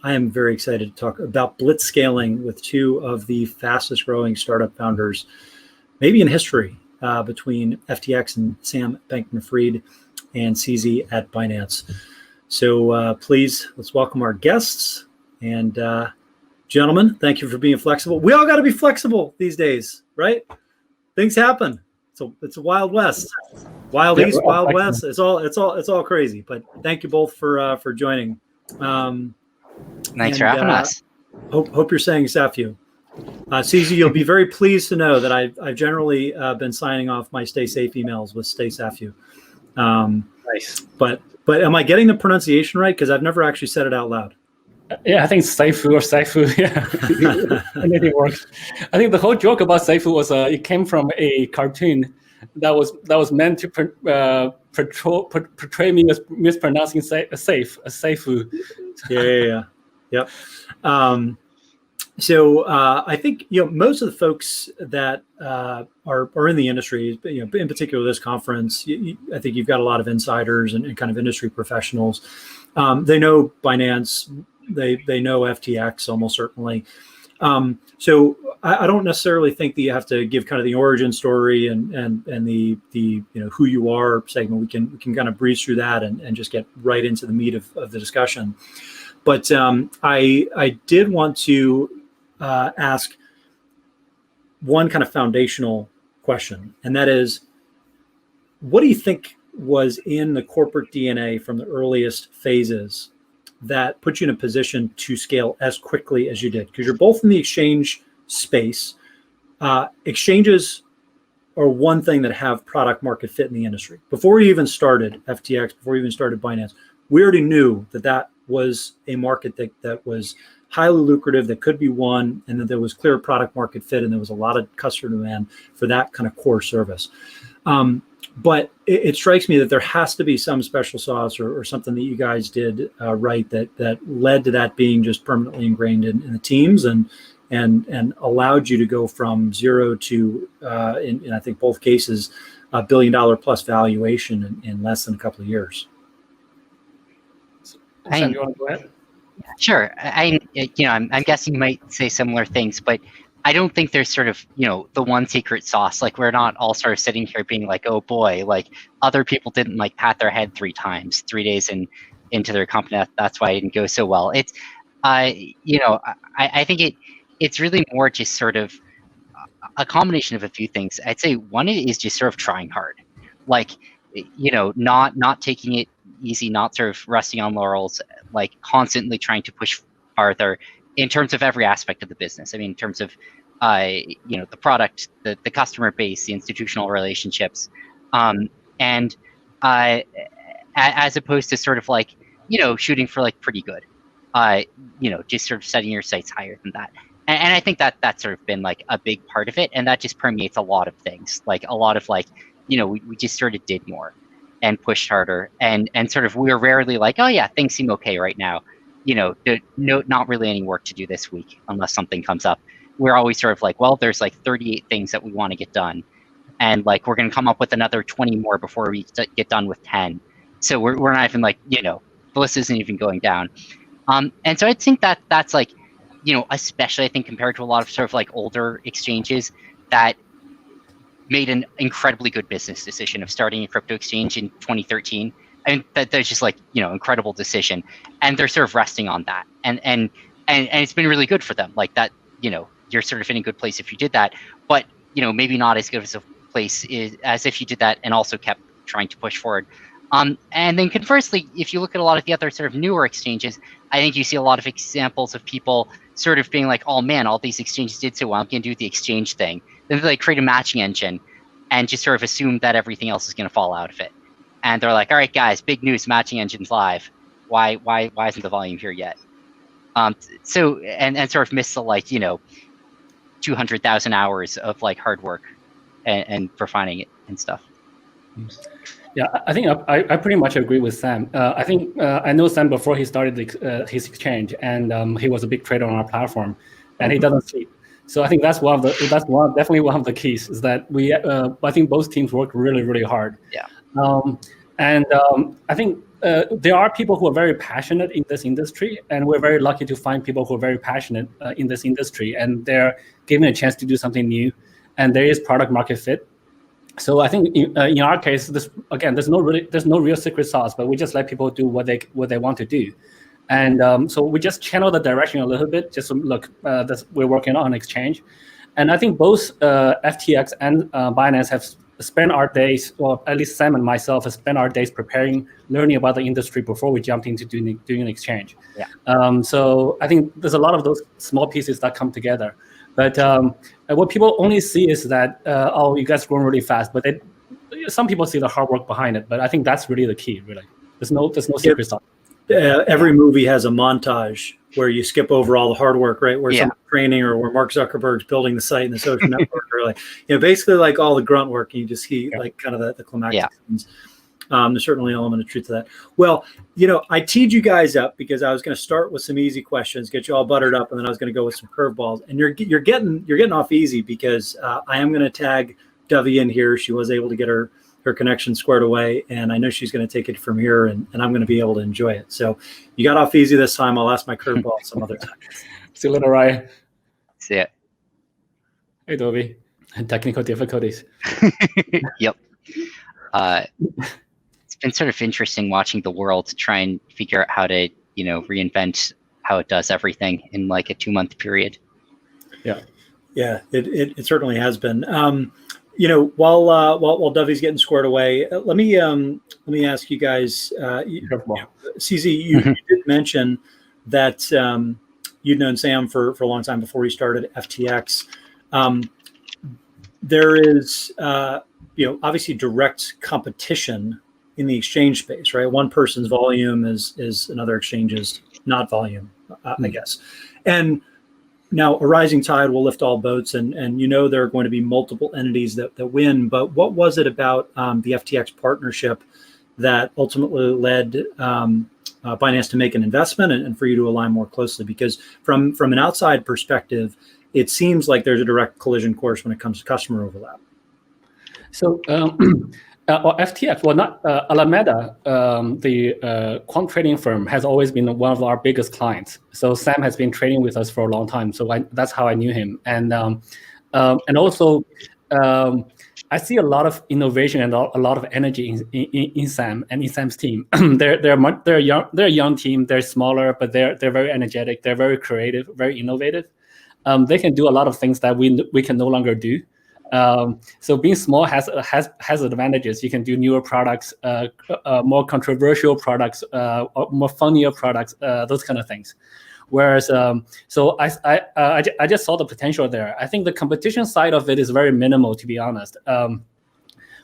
I am very excited to talk about Blitzscaling with two of the fastest growing startup founders, maybe in history, between FTX and Sam Bankman-Fried and CZ at Binance. So please, let's welcome our guests. And gentlemen, thank you for being flexible. We all got to be flexible these days, right? Things happen. It's a wild west, wild east, wild west. It's all crazy. But thank you both for joining. Thanks for having us. Hope you're saying Safu. CZ, you'll be very pleased to know that I've generally been signing off my stay safe emails with stay Safu. Nice. But am I getting the pronunciation right? Because I've never actually said it out loud. Yeah, I think Saifu or Saifu. Yeah, anything works. I think the whole joke about Saifu was it came from a cartoon that was meant to portray me as mispronouncing Saifu. Yeah. Yep. So I think most of the folks that are in the industry, in particular this conference, I think you've got a lot of insiders and kind of industry professionals. They know Binance. They know FTX almost certainly. So I don't necessarily think that you have to give kind of the origin story and the who you are segment. We can kind of breeze through that and just get right into the meat of the discussion. But I did want to ask one kind of foundational question, and that is, what do you think was in the corporate DNA from the earliest phases that put you in a position to scale as quickly as you did? Because you're both in the exchange space. Exchanges are one thing that have product market fit in the industry. Before we even started FTX, before we even started Binance, we already knew that was a market that was highly lucrative, that could be won, and that there was clear product market fit, and there was a lot of customer demand for that kind of core service. But it strikes me that there has to be some special sauce or something that you guys did right that led to that being just permanently ingrained in the teams and allowed you to go from zero to, in I think both cases, $1 billion plus valuation in less than a couple of years. Sam, you want to go ahead? Sure. I'm guessing you might say similar things, but I don't think there's sort of, the one secret sauce. Like, we're not all sort of sitting here being like, oh boy, like other people didn't like pat their head 3 times, 3 days into their company. That's why it didn't go so well. It's, I think it's really more just sort of a combination of a few things. I'd say one is just sort of trying hard, like, not taking it easy, not sort of resting on laurels, like constantly trying to push farther in terms of every aspect of the business. I mean, in terms of, the product, the customer base, the institutional relationships, and as opposed to sort of like, shooting for like pretty good, just sort of setting your sights higher than that. And I think that's sort of been like a big part of it. And that just permeates a lot of things, like a lot of like, we just sort of did more and pushed harder and sort of, we were rarely like, oh yeah, things seem okay right now. Not really any work to do this week unless something comes up. We're always sort of like, well, there's like 38 things that we want to get done. And like, we're going to come up with another 20 more before we get done with 10. So we're not even like, the list isn't even going down. And so I think that's like, especially I think compared to a lot of sort of like older exchanges that made an incredibly good business decision of starting a crypto exchange in 2013. And that's just like, incredible decision. And they're sort of resting on that. And it's been really good for them. Like that, you're sort of in a good place if you did that, but, maybe not as good as a place as if you did that and also kept trying to push forward. And then conversely, if you look at a lot of the other sort of newer exchanges, I think you see a lot of examples of people sort of being like, oh man, all these exchanges did so well, I'm going to do the exchange thing. Then they create a matching engine and just sort of assume that everything else is going to fall out of it. And they're like, all right, guys, big news, matching engine's live. Why isn't the volume here yet? So, and sort of miss the like, 200,000 hours of like hard work and refining it and stuff. Yeah, I think I pretty much agree with Sam. I think I know Sam before he started his exchange, and he was a big trader on our platform, and he doesn't sleep. So I think that's definitely one of the keys is that I think both teams work really, really hard. Yeah. And I think there are people who are very passionate in this industry, and we're very lucky to find people who are very passionate in this industry, and they're given a chance to do something new, and there is product market fit. So I think in our case, there's no real secret sauce, but we just let people do what they want to do, and so we just channel the direction a little bit. Just look, we're working on exchange, and I think both FTX and Binance have spent our days, or at least Sam and myself have spent our days preparing, learning about the industry before we jumped into doing an exchange. Yeah. So I think there's a lot of those small pieces that come together. But what people only see is that, oh, you guys growing really fast. But some people see the hard work behind it. But I think that's really the key, really. There's no secret sauce. Every movie has a montage where you skip over all the hard work, right? Where some training, or where Mark Zuckerberg's building the site and the social network, or like, basically like all the grunt work, and you just see like kind of the climactic scenes. There's certainly an element of truth to that. Well, I teed you guys up because I was going to start with some easy questions, get you all buttered up, and then I was going to go with some curveballs. And you're getting off easy because I am going to tag Dovey in here. She was able to get her connection squared away, and I know she's going to take it from here, and I'm going to be able to enjoy it. So you got off easy this time. I'll ask my curveball some other time. See you later, Ryan. See ya. Hey, Dovey. Technical difficulties. Yep. It's been sort of interesting watching the world try and figure out how to, reinvent how it does everything in like a 2-month period. Yeah, it certainly has been. While Dovey's getting squared away, let me ask you guys. CZ, you did mention that you'd known Sam for a long time before he started FTX. There is obviously direct competition in the exchange space, right? One person's volume is another exchange's not volume, I guess. And now a rising tide will lift all boats, and there are going to be multiple entities that win. But what was it about the FTX partnership that ultimately led Binance to make an investment and for you to align more closely? Because from an outside perspective, it seems like there's a direct collision course when it comes to customer overlap. So, FTX, well, not Alameda, the quant trading firm, has always been one of our biggest clients. So Sam has been trading with us for a long time. So that's how I knew him. And also, I see a lot of innovation and a lot of energy in Sam and in Sam's team. they're a young team. They're smaller, but they're very energetic. They're very creative, very innovative. They can do a lot of things that we can no longer do. So being small has advantages. You can do newer products, more controversial products, more funnier products, those kind of things. Whereas, so I just saw the potential there. I think the competition side of it is very minimal, to be honest.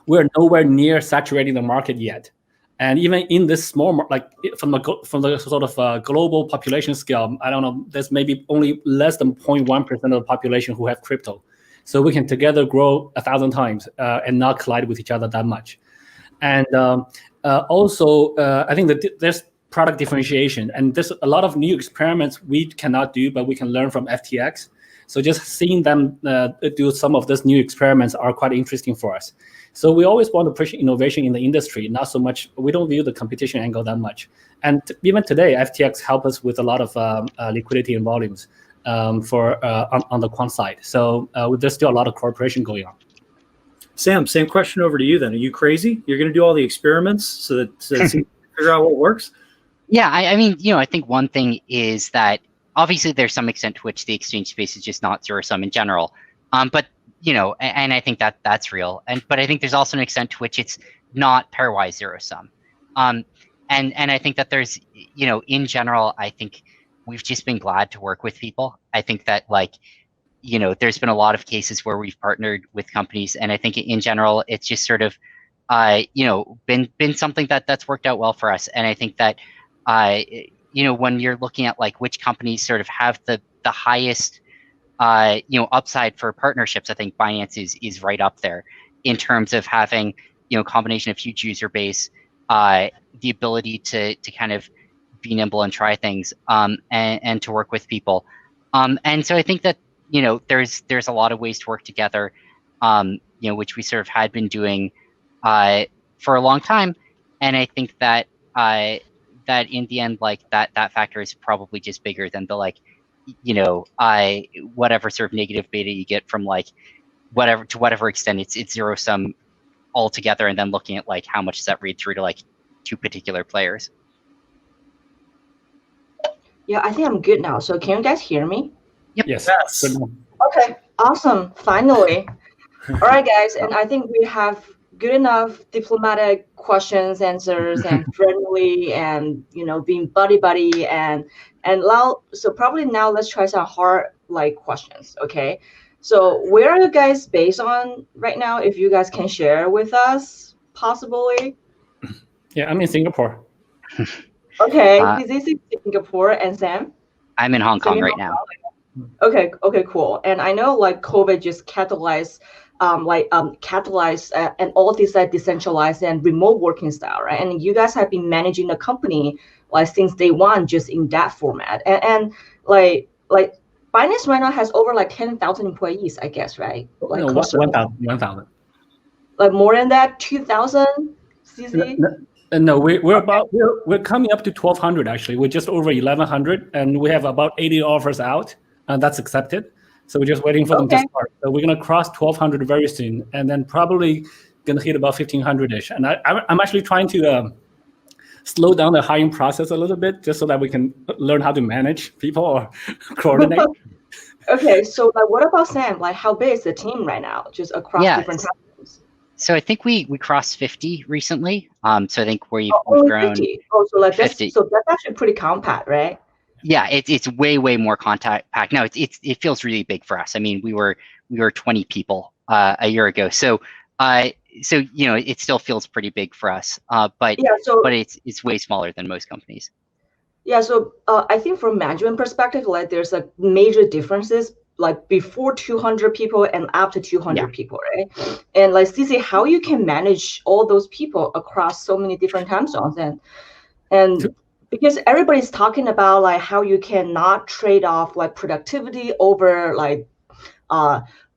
We're nowhere near saturating the market yet. And even in this small, like from the sort of global population scale, I don't know, there's maybe only less than 0.1% of the population who have crypto. So we can together grow 1,000 times and not collide with each other that much. And also, I think that there's product differentiation, and there's a lot of new experiments we cannot do, but we can learn from FTX. So just seeing them do some of these new experiments are quite interesting for us. So we always want to push innovation in the industry, not so much, we don't view the competition angle that much. And even today, FTX help us with a lot of liquidity and volumes on the quant side. So there's still a lot of cooperation going on. Sam, same question over to you then. Are you crazy? You're going to do all the experiments so that figure out what works? Yeah, I mean, I think one thing is that obviously there's some extent to which the exchange space is just not zero sum in general. But and I think that's real. But I think there's also an extent to which it's not pairwise zero sum. And I think that there's, in general, I think we've just been glad to work with people. I think that there's been a lot of cases where we've partnered with companies, and I think in general it's just sort of been something that's worked out well for us. And I think that when you're looking at which companies sort of have the highest upside for partnerships, I think Binance is right up there in terms of having combination of huge user base, the ability to kind of be nimble and try things, and to work with people, and so I think that there's a lot of ways to work together, which we sort of had been doing for a long time, and I think that that in the end, like that factor is probably just bigger than the like, whatever sort of negative beta you get from like whatever extent it's zero sum altogether, and then looking at like how much does that read through to like two particular players. Yeah, I think I'm good now. So can you guys hear me? Yep. Yes. Okay, awesome. Finally. All right, guys. And I think we have good enough diplomatic questions, answers, and friendly, and being buddy and now. So probably now let's try some hard questions. Okay. So where are you guys based on right now? If you guys can share with us, possibly. Yeah, I'm in Singapore. Okay, this is Singapore, and Sam? I'm in Hong Kong right now. Okay, cool. And I know COVID just catalyzed and all this decentralized and remote working style, right? And you guys have been managing the company since day one, just in that format. And Binance right now has over 10,000 employees, I guess, right? No, 1,000. Like more than that, 2,000 CZ? No, we're coming up to 1,200 actually. We're just over 1,100, and we have about 80 offers out, and that's accepted. So we're just waiting for them to start. So we're gonna cross 1,200 very soon, and then probably gonna hit about 1,500-ish. And I'm actually trying to slow down the hiring process a little bit, just so that we can learn how to manage people or coordinate. Okay, so what about Sam? How big is the team right now, just across different platforms? So I think we crossed 50 recently. So I think we've grown 50. Oh, so 50. So that's actually pretty compact, right? Yeah, it's way more contact packed. No, it feels really big for us. I mean, we were 20 people a year ago. So it still feels pretty big for us. But it's way smaller than most companies. Yeah, so I think from management perspective, there's major differences before 200 people and after 200 people, right? And CC, how you can manage all those people across so many different time zones, and because everybody's talking about how you cannot trade off productivity over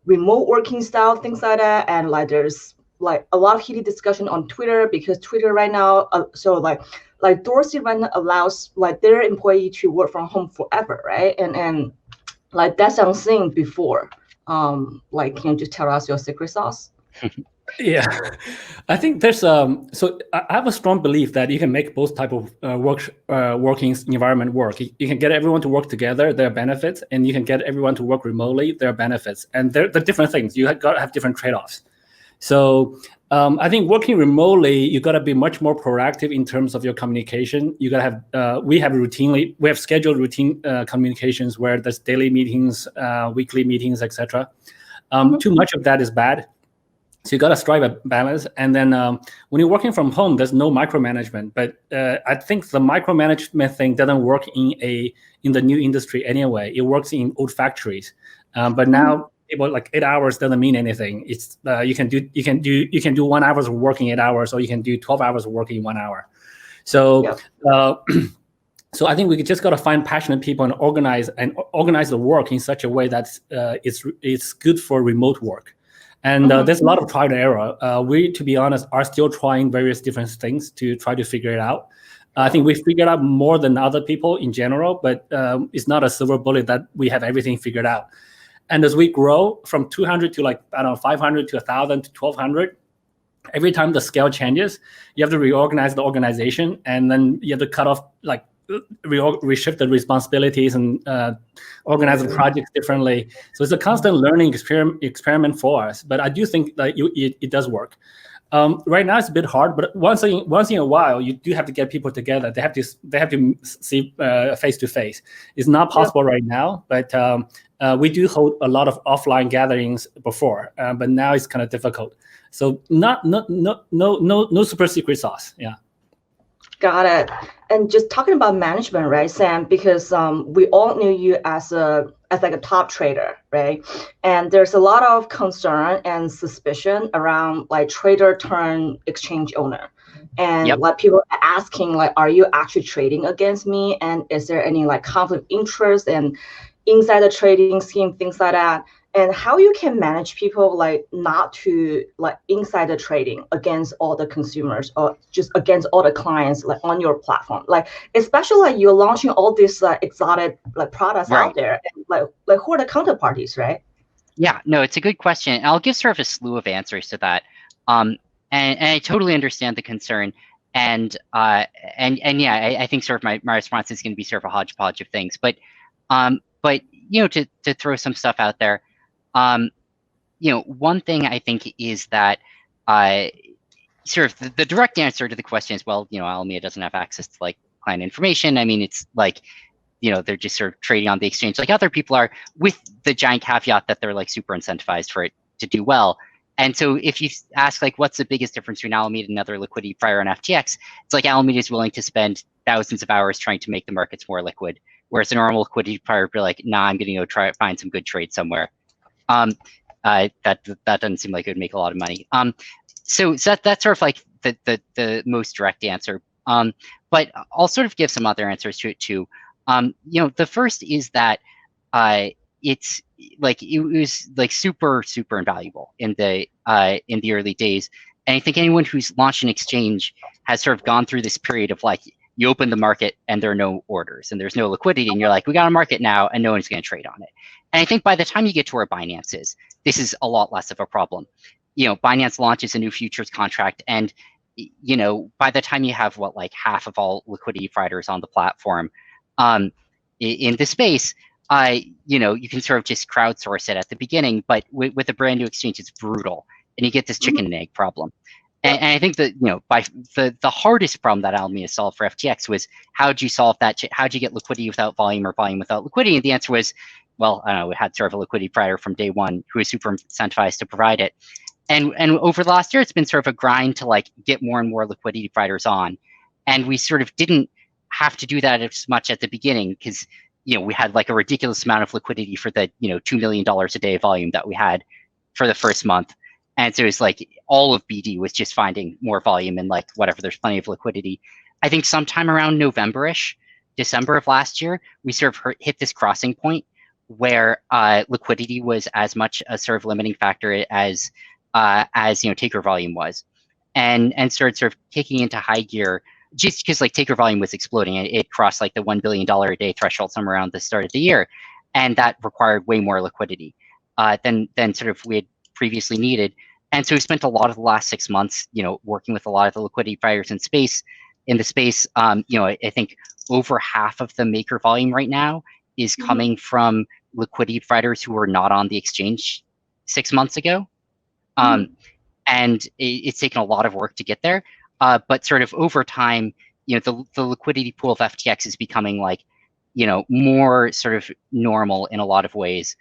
remote working style, things like that, and there's a lot of heated discussion on Twitter, because Twitter right now, Dorsey right now allows their employee to work from home forever, right? And that's unseen before. Can you just tell us your secret sauce? Yeah, I think there's so I have a strong belief that you can make both type of working environment work. You can get everyone to work together, there are benefits, and you can get everyone to work remotely, there are benefits, and they're different things. You got to have different trade-offs. So I think working remotely, you got to be much more proactive in terms of your communication. You got to have we have scheduled routine communications where there's daily meetings, weekly meetings, etc. Too much of that is bad. So you got to strive a balance. And then when you're working from home, there's no micromanagement. But I think the micromanagement thing doesn't work in the new industry anyway. It works in old factories. But now, 8 hours doesn't mean anything. It's you can do 1 hour of working 8 hours, or you can do 12 hours of working 1 hour. So so I think we just got to find passionate people and organize the work in such a way that it's good for remote work. And there's a lot of trial and error. We, to be honest, are still trying various different things to try to figure it out. I think we figured out more than other people in general, but it's not a silver bullet that we have everything figured out. And as we grow from 200 to 500 to 1,000 to 1,200, every time the scale changes, you have to reorganize the organization, and then you have to cut off reshift the responsibilities and organize the projects differently. So it's a constant learning experiment for us. But I do think that it does work. Right now it's a bit hard, but once in a while you do have to get people together. They have to see face to face. It's not possible right now, but we do hold a lot of offline gatherings before, but now it's kind of difficult. So no super secret sauce. Yeah. Got it. And just talking about management, right, Sam? Because we all knew you as a top trader, right? And there's a lot of concern and suspicion around trader turn exchange owner, and people are asking are you actually trading against me? And is there any conflict of interest and insider trading scheme, things like that? and how you can manage people like not to like insider trading against all the consumers or just against all the clients like on your platform, like especially like you're launching all these like exotic like products Right. out there, and like who are the counterparties, right? Yeah, no, it's a good question. And I'll give sort of a slew of answers to that. And I totally understand the concern. And yeah, I think sort of my response is going to be sort of a hodgepodge of things. But you know, to throw some stuff out there, you know, one thing I think is that sort of the direct answer to the question is, well, you know, Alameda doesn't have access to like client information. I mean, it's like, you know, they're just sort of trading on the exchange like other people are, with the giant caveat that they're like super incentivized for it to do well. And so if you ask like, what's the biggest difference between Alameda and other liquidity provider on FTX, it's like Alameda is willing to spend thousands of hours trying to make the markets more liquid, whereas a normal liquidity provider would be like, nah, I'm going to go try to find some good trade somewhere. That doesn't seem like it would make a lot of money. So that's sort of like the most direct answer. But I'll sort of give some other answers to it too. You know, the first is that it's like it was like super invaluable in the early days, and I think anyone who's launched an exchange has sort of gone through this period of like, you open the market and there are no orders and there's no liquidity, and you're like, we got a market now and no one's going to trade on it. And I think by the time you get to where Binance is, this is a lot less of a problem. You know, Binance launches a new futures contract, and you know, by the time you have what, like half of all liquidity providers on the platform in the space, you know, you can sort of just crowdsource it at the beginning, but with a brand new exchange, it's brutal, and you get this chicken and egg problem. And I think that, you know, by the hardest problem that Alameda solved for FTX was, how do you solve that? How do you get liquidity without volume or volume without liquidity? And the answer was, well, I don't know, we had sort of a liquidity provider from day one who was super incentivized to provide it. And over the last year, it's been sort of a grind to like get more and more liquidity providers on. And we sort of didn't have to do that as much at the beginning because, you know, we had like a ridiculous amount of liquidity for the, you know, $2 million a day volume that we had for the first month. And so it's like all of BD was just finding more volume and like whatever, there's plenty of liquidity. I think sometime around November-ish, December of last year, we sort of hit this crossing point where liquidity was as much a sort of limiting factor as you know, taker volume was, and started sort of kicking into high gear just because like taker volume was exploding. It crossed like the $1 billion a day threshold somewhere around the start of the year, and that required way more liquidity than sort of we had previously needed. And so we spent a lot of the last 6 months, you know, working with a lot of the liquidity providers in the space. You know, I think over half of the maker volume right now is coming from liquidity providers who were not on the exchange 6 months ago. And it's taken a lot of work to get there. But sort of over time, you know, the liquidity pool of FTX is becoming like, you know, more sort of normal in a lot of ways,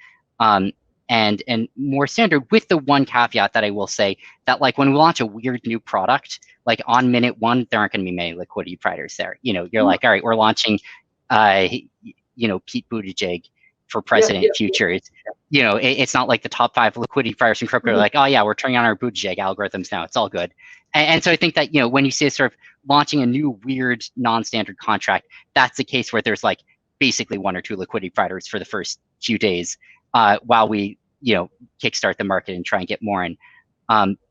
and more standard, with the one caveat that I will say that like when we launch a weird new product, like on minute one, there aren't going to be many liquidity providers there. You know, you're like, all right, we're launching, you know, Pete Buttigieg for president futures. You know, it's not like the top 5 liquidity providers in crypto are like, oh yeah, we're turning on our Buttigieg algorithms now. It's all good. And so I think that, you know, when you say sort of launching a new weird non-standard contract, that's the case where there's like basically 1 or 2 liquidity providers for the first few days while we, you know, kickstart the market and try and get more in.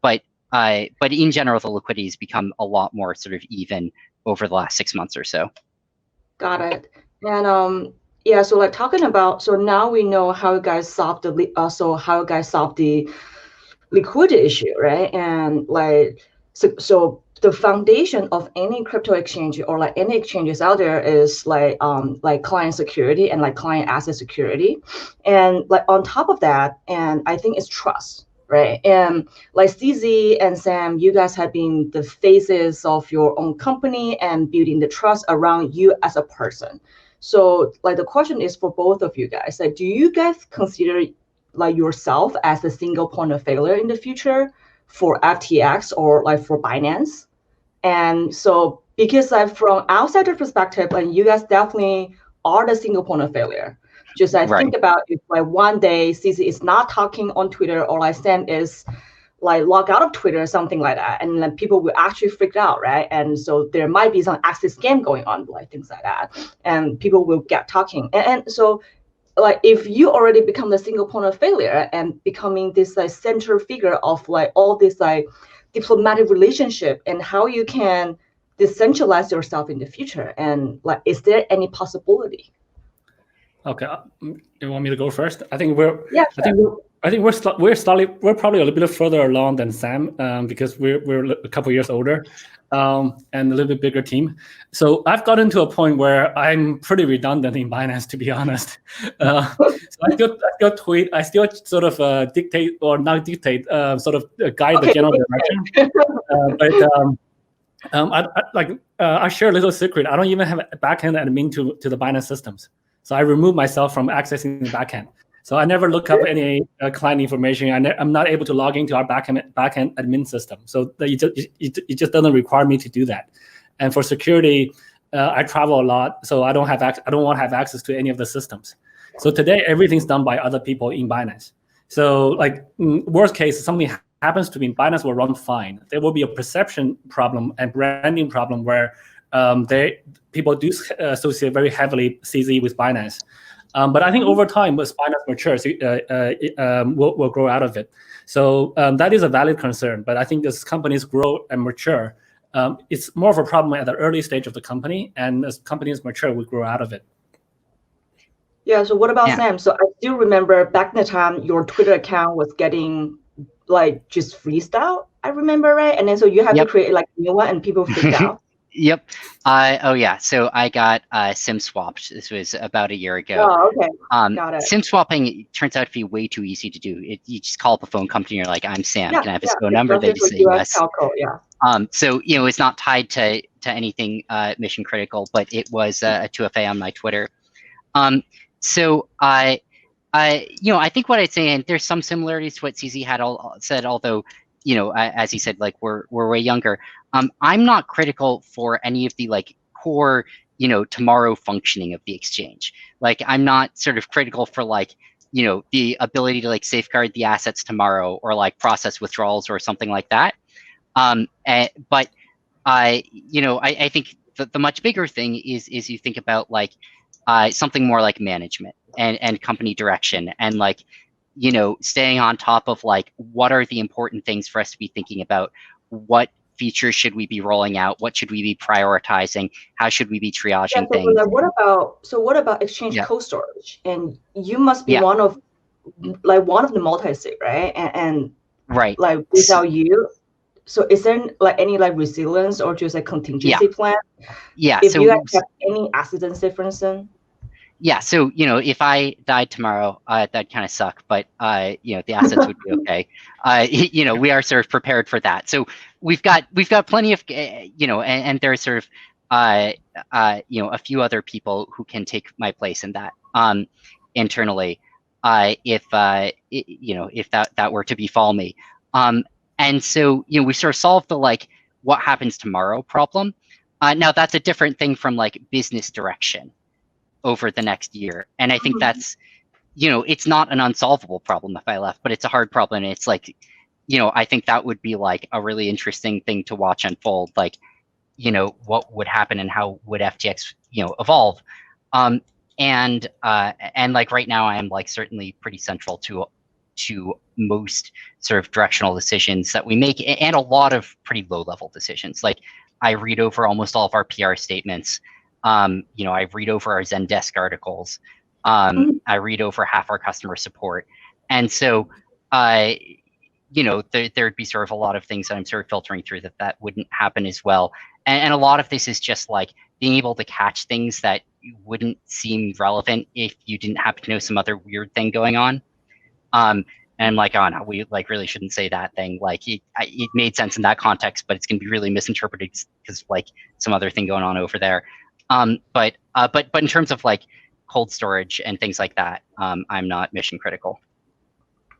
But in general, the liquidity has become a lot more sort of even over the last 6 months or so. Got it. And yeah, so like talking about, so now we know how you guys solved the liquidity issue, right? And like, so the foundation of any crypto exchange or like any exchanges out there is like client security and like client asset security. And like on top of that, and I think it's trust, right? And like CZ and Sam, you guys have been the faces of your own company and building the trust around you as a person. So like the question is for both of you guys, like, do you guys consider like yourself as a single point of failure in the future for FTX or like for Binance? And so because like from outsider perspective, and you guys definitely are the single point of failure. Just I think about if like one day CZ is not talking on Twitter, or like Sam is like log out of Twitter or something like that, and then people will actually freak out, right? And so there might be some access scam going on, like things like that, and people will get talking. And so like if you already become the single point of failure and becoming this like center figure of like all this like diplomatic relationship, and how you can decentralize yourself in the future, and like is there any possibility? Okay, you want me to go first? I think we're Yeah, sure. I think we're probably a little bit further along than Sam, because we're a couple years older, and a little bit bigger team. So I've gotten to a point where I'm pretty redundant in Binance, to be honest. So I still tweet, I still sort of dictate or not dictate, sort of guide the general direction. But I share a little secret. I don't even have a backend admin to the Binance systems. So I remove myself from accessing the backend. So I never look up any client information. I'm not able to log into our backend admin system. So it just doesn't require me to do that. And for security, I travel a lot, so I don't want to have access to any of the systems. So today everything's done by other people in Binance. So like worst case, something happens to me, Binance will run fine. There will be a perception problem and branding problem where people do associate very heavily CZ with Binance. But I think over time, as Binance matures, we'll grow out of it. So that is a valid concern. But I think as companies grow and mature, it's more of a problem at the early stage of the company. And as companies mature, we grow out of it. Yeah, so what about Sam? So I still remember back in the time, your Twitter account was getting like just freestyle, I remember, right? And then so you have to create like a new one and people freaked out. Yep. Oh yeah. So I got SIM swapped. This was about a year ago. Oh, okay. Got it. SIM swapping turns out to be way too easy to do. You just call up a phone company. You're like, I'm Sam. Can I have his phone number? They just say yes. Telco, yeah. So it's not tied to anything mission critical, but it was a 2FA on my Twitter. So I think what I'd say, and there's some similarities to what CZ had said, although as he said, like we're way younger. I'm not critical for any of the like core, tomorrow functioning of the exchange. Like I'm not sort of critical for like, the ability to like safeguard the assets tomorrow or like process withdrawals or something like that. But I think the much bigger thing is you think about like something more like management and company direction and like, staying on top of like, what are the important things for us to be thinking about? What features should we be rolling out? What should we be prioritizing? How should we be triaging things? What about exchange cold storage? And you must be one of the multi-sig, right? And right, like without you. So is there like any like resilience or just a contingency plan? Yeah. If you guys have any accidents, for instance. Yeah, so if I died tomorrow, that'd kind of suck, but the assets would be okay. We are sort of prepared for that. So we've got plenty of and there's sort of a few other people who can take my place in that internally, if that were to befall me. And so we sort of solved the like what happens tomorrow problem. Now that's a different thing from like business direction over the next year. And I think that's, it's not an unsolvable problem if I left, but it's a hard problem. And it's like, I think that would be like a really interesting thing to watch unfold. Like, what would happen and how would FTX, evolve? And like right now I am like certainly pretty central to most sort of directional decisions that we make and a lot of pretty low level decisions. Like I read over almost all of our PR statements. I read over our Zendesk articles. I read over half our customer support. And so, there'd be sort of a lot of things that I'm sort of filtering through that wouldn't happen as well. And a lot of this is just like being able to catch things that wouldn't seem relevant if you didn't happen to know some other weird thing going on. And like, oh no, we like really shouldn't say that thing. Like it made sense in that context, but it's going to be really misinterpreted because like some other thing going on over there. But in terms of like cold storage and things like that, I'm not mission critical.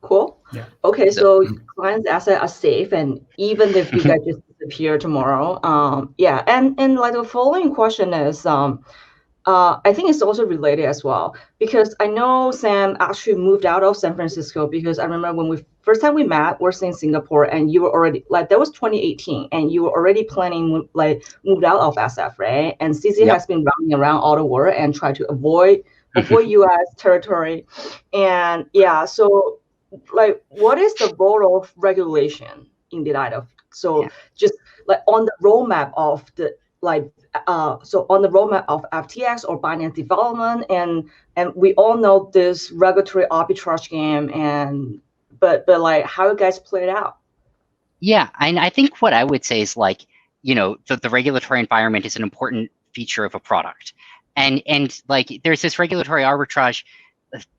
Cool. Yeah. Okay, so clients' assets are safe, and even if you guys just disappear tomorrow, and like the following question is, I think it's also related as well, because I know Sam actually moved out of San Francisco, because I remember when first time we met, we're in Singapore, and you were already like, that was 2018, and you were already planning like moved out of SF, right? And CZ has been running around all the world and try to avoid avoid U.S. territory, and yeah. So, like, what is the role of regulation in the light of? So, just like on the roadmap of the so on the roadmap of FTX or Binance development, and we all know this regulatory arbitrage game, and but like how you guys play it out? Yeah, and I think what I would say is like, the regulatory environment is an important feature of a product. And like there's this regulatory arbitrage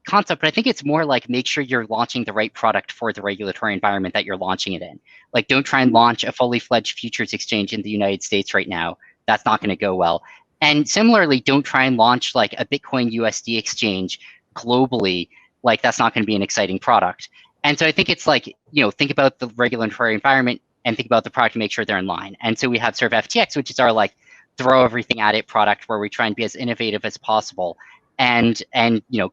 concept, but I think it's more like make sure you're launching the right product for the regulatory environment that you're launching it in. Like don't try and launch a fully fledged futures exchange in the United States right now. That's not going to go well. And similarly, don't try and launch like a Bitcoin USD exchange globally. Like that's not going to be an exciting product. And so I think it's like, think about the regulatory environment and think about the product to make sure they're in line. And so we have sort of FTX, which is our like throw everything at it product where we try and be as innovative as possible and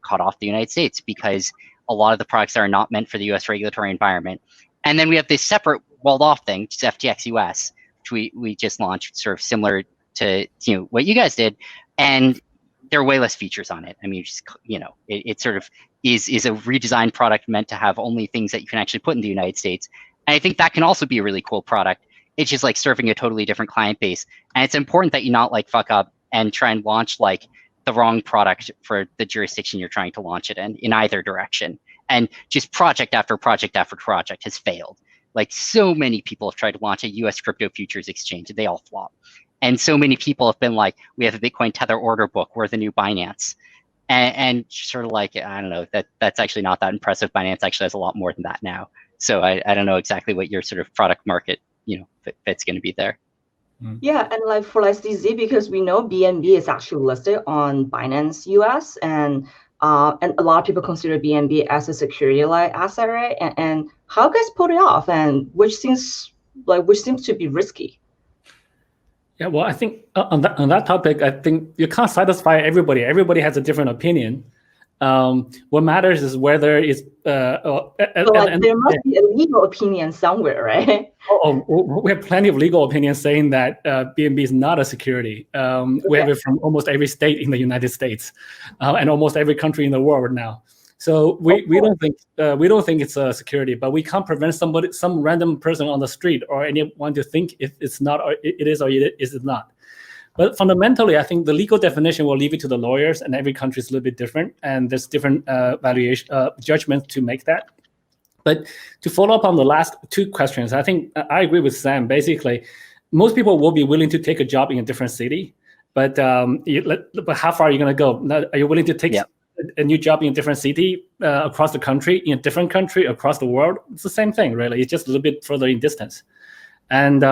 cut off the United States because a lot of the products are not meant for the US regulatory environment. And then we have this separate walled off thing, which is FTX US, which we just launched sort of similar to what you guys did. And there are way less features on it. I mean, just, it sort of is a redesigned product meant to have only things that you can actually put in the United States. And I think that can also be a really cool product. It's just like serving a totally different client base. And it's important that you not like fuck up and try and launch like the wrong product for the jurisdiction you're trying to launch it in either direction. And just project after project after project has failed. Like so many people have tried to launch a US crypto futures exchange and they all flop. And so many people have been like, we have a Bitcoin Tether order book, we're the new Binance. And sort of like, I don't know, that's actually not that impressive. Binance actually has a lot more than that now. So I don't know exactly what your sort of product market, fit's going to be there. Yeah, and like for like CZ, because we know BNB is actually listed on Binance US, and a lot of people consider BNB as a security like asset, right? And how you guys pull it off, and which seems to be risky. Yeah, well, I think on that topic, I think you can't satisfy everybody. Everybody has a different opinion. What matters is whether it's there must be a legal opinion somewhere, right? We have plenty of legal opinions saying that BNB is not a security. We have it from almost every state in the United States and almost every country in the world now. So we don't think it's a security, but we can't prevent some random person on the street or anyone to think if it's not, or it is, or it is not. But fundamentally, I think the legal definition will leave it to the lawyers, and every country is a little bit different, and there's different valuation judgments to make that. But to follow up on the last two questions, I think I agree with Sam. Basically, most people will be willing to take a job in a different city, but how far are you going to go? Are you willing to take a new job in a different city across the country, in a different country across the world? It's the same thing, really. It's just a little bit further in distance. And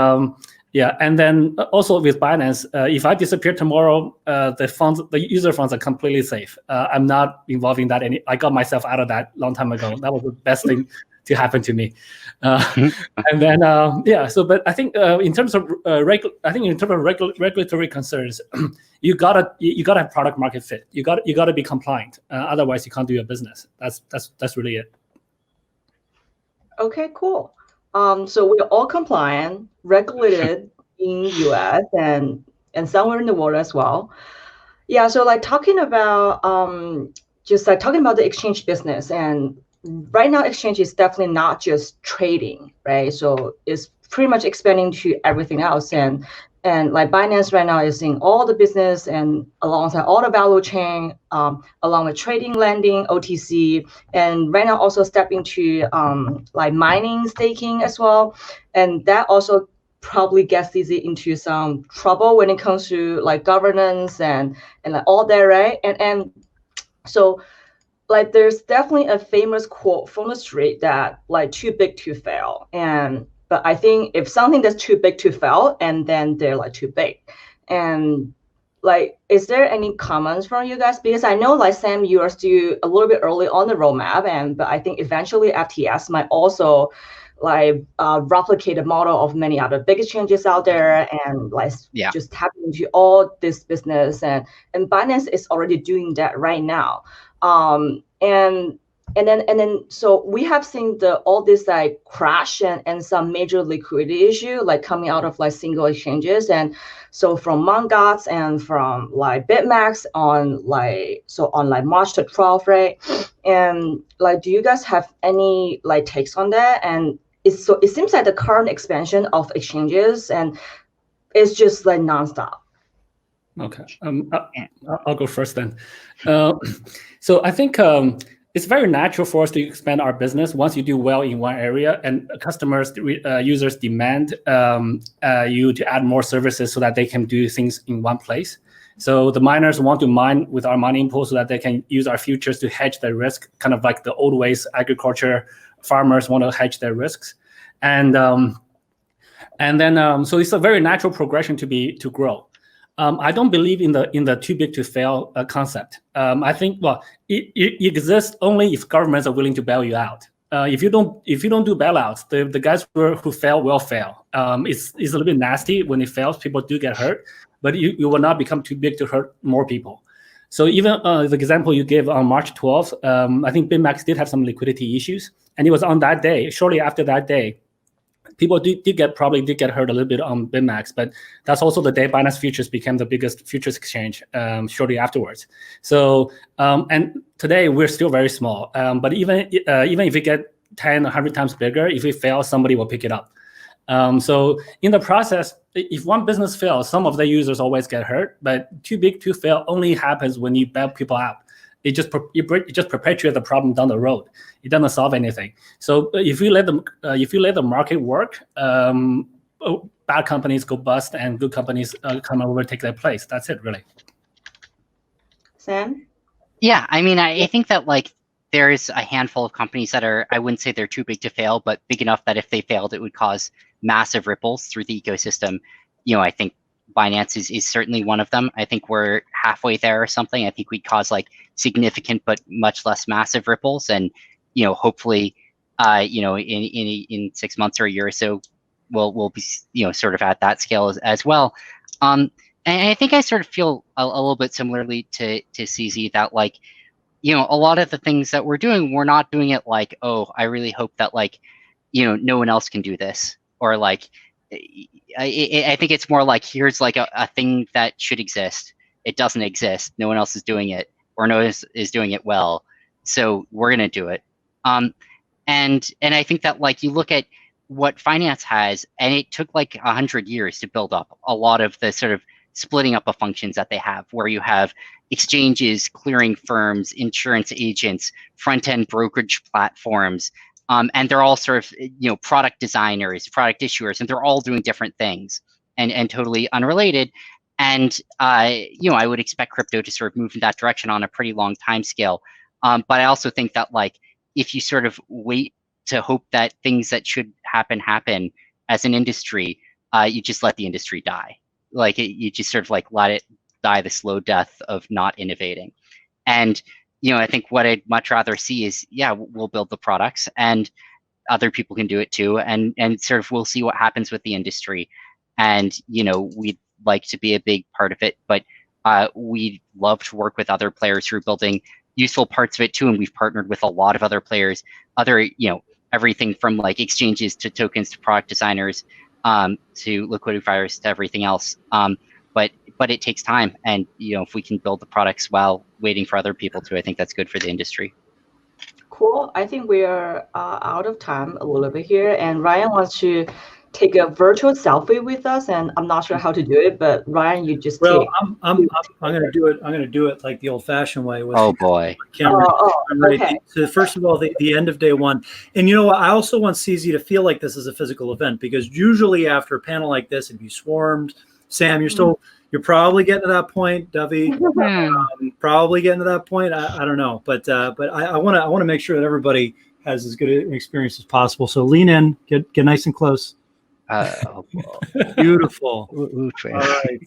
and then also with Binance, if I disappear tomorrow, the user funds are completely safe. I'm not involved in that. I got myself out of that long time ago. That was the best thing to happen to me. And then but I think in terms of regulatory concerns, you gotta have product market fit. You gotta be compliant. Otherwise, you can't do your business. That's really it. Okay, cool. So we're all compliant, regulated in US and somewhere in the world as well. Yeah, so like talking about the exchange business, and right now exchange is definitely not just trading, right? So it's pretty much expanding to everything else, and like Binance right now is in all the business and alongside all the value chain, along with trading, lending, OTC, and right now also stepping to like mining, staking as well. And that also probably gets CZ into some trouble when it comes to like governance and like all that, right? And so like there's definitely a famous quote from the street that like too big to fail. But I think if something that's too big to fail, and then they're like too big. And like, is there any comments from you guys? Because I know like Sam, you are still a little bit early on the roadmap, but I think eventually FTS might also like replicate the model of many other big exchanges out there, and like just tap into all this business. And Binance is already doing that right now. And then so we have seen all this like crash and some major liquidity issue like coming out of like single exchanges. And so from Mongots and from like BitMEX on like March the 12th, right? And like, do you guys have any like takes on that? And it seems like the current expansion of exchanges and it's just like nonstop. Okay, I'll go first then. So I think it's very natural for us to expand our business once you do well in one area and customers, users demand you to add more services so that they can do things in one place. So the miners want to mine with our mining pool so that they can use our futures to hedge their risk, kind of like the old ways agriculture farmers want to hedge their risks. And then so it's a very natural progression to grow. I don't believe in the too big to fail concept. I think it exists only if governments are willing to bail you out. If you don't do bailouts, the guys who fail will fail. It's a little bit nasty when it fails. People do get hurt, but you will not become too big to hurt more people. So even the example you gave on March 12th, I think BitMEX did have some liquidity issues, and it was on that day. Shortly after that day, people probably did get hurt a little bit on BitMEX, but that's also the day Binance Futures became the biggest futures exchange shortly afterwards. So and today we're still very small, but even if we get 10, 100 times bigger, if we fail, somebody will pick it up. So in the process, if one business fails, some of the users always get hurt, but too big to fail only happens when you bail people out. It just perpetuates the problem down the road. It doesn't solve anything. So if you let the market work, bad companies go bust and good companies come over, take their place. That's it, really. Sam? Yeah, I mean, I think that like there's a handful of companies that are, I wouldn't say they're too big to fail, but big enough that if they failed, it would cause massive ripples through the ecosystem. You know, I think Binance is certainly one of them. I think we're halfway there or something. I think we'd cause like significant but much less massive ripples, and you know, hopefully, you know, in 6 months or a year or so, we'll be, you know, sort of at that scale as well. And I think I sort of feel a little bit similarly to CZ that like, you know, a lot of the things that we're doing, we're not doing it like, oh, I really hope that like, you know, no one else can do this, or like. I think it's more like, here's like a thing that should exist. It doesn't exist. No one else is doing it, or no one is doing it well. So we're gonna do it. And I think that like you look at what finance has, and it took like 100 years to build up a lot of the sort of splitting up of functions that they have, where you have exchanges, clearing firms, insurance agents, front-end brokerage platforms. And they're all sort of, you know, product designers, product issuers, and they're all doing different things and totally unrelated. And, you know, I would expect crypto to sort of move in that direction on a pretty long time scale. But I also think that like, if you sort of wait to hope that things that should happen as an industry, you just let the industry die. Like you just sort of like let it die the slow death of not innovating. And you know, I think what I'd much rather see is, yeah, we'll build the products and other people can do it too. And sort of we'll see what happens with the industry. And, you know, we'd like to be a big part of it, but we'd love to work with other players who are building useful parts of it too. And we've partnered with a lot of other players, you know, everything from like exchanges to tokens to product designers to liquidity providers to everything else. But it takes time, and you know, if we can build the products while waiting for other people to, I think that's good for the industry. Cool. I think we are out of time a little bit here, and Ryan wants to take a virtual selfie with us, and I'm not sure how to do it, but Ryan, you just I'm gonna do it. I'm gonna do it like the old-fashioned way. With oh boy. Camera. Okay. So first of all, the end of day one, and you know what? I also want CZ to feel like this is a physical event, because usually after a panel like this, it'd be swarmed. Sam, you're probably getting to that point. Dovey, probably getting to that point. I don't know, but I want to make sure that everybody has as good an experience as possible. So lean in, get nice and close. Beautiful. All right.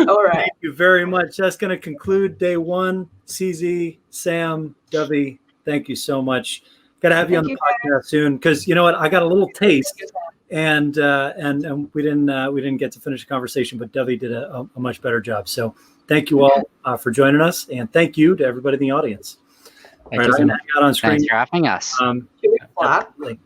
All right. Thank you very much. That's going to conclude day one. CZ, Sam, Dovey, thank you so much. Got to have you on the podcast soon, because you know what? I got a little taste. And we didn't get to finish the conversation, but Dovey did a much better job. So thank you all for joining us, and thank you to everybody in the audience. Thank Right, you I'm so going much. to hang out on screen. Thanks for having us. Should we clap? Like,